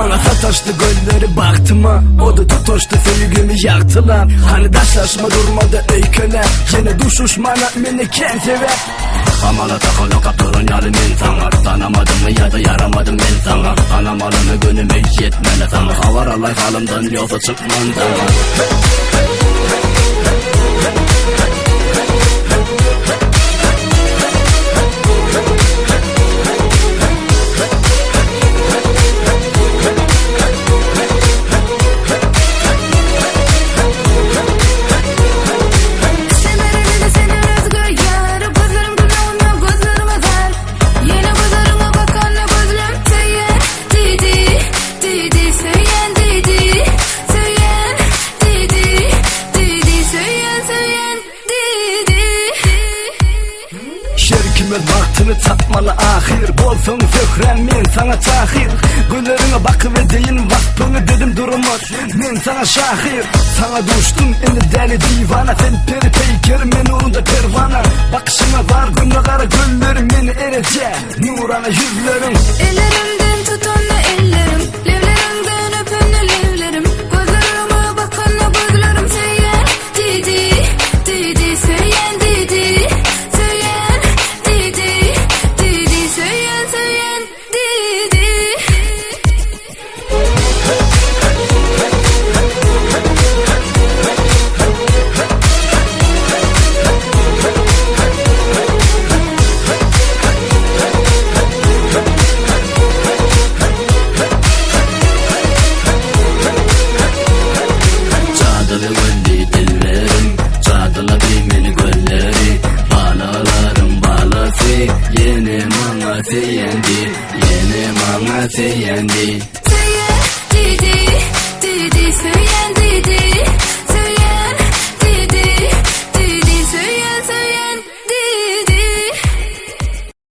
Bana sataştı gölleri baktıma, o da tutuştu sevgimi yaktılar. Hani daşlaşma durmadı öyküler, yine düşüşmana beni kendine. Amala takılı kaptırın yarım insana, tanamadım mı ya da yaramadım ben sana. Anamalını günüme yetmeli sana, havaralay halimden yolda çıkman sana. Şerkime vaktini tatmalı ahir, bolsun zöhrem men sana tahir. Güllerine bakıverdeyin vakfını dedim durumur, men sana şahir. Sana düştüm eni deli divana, sen peri peyker men uğrunda pervana. Bakışına var günle kara güllerim meni erece, nurana yüzlerim. Ellerimden tutanlı ellerim, levlerimden öpenli levlerim. Gözlerime bakanlı gözlerim söyleyen didi, didi söyleyen didi. Söyleyen didi, didi söyleyen söyleyen didi. Çadılı gölli dillerim, çadıla bimini gölleri. Balalarım balası, yeni bana seyendi, yeni bana seyendi. Söyleyen didi, didi söyleyen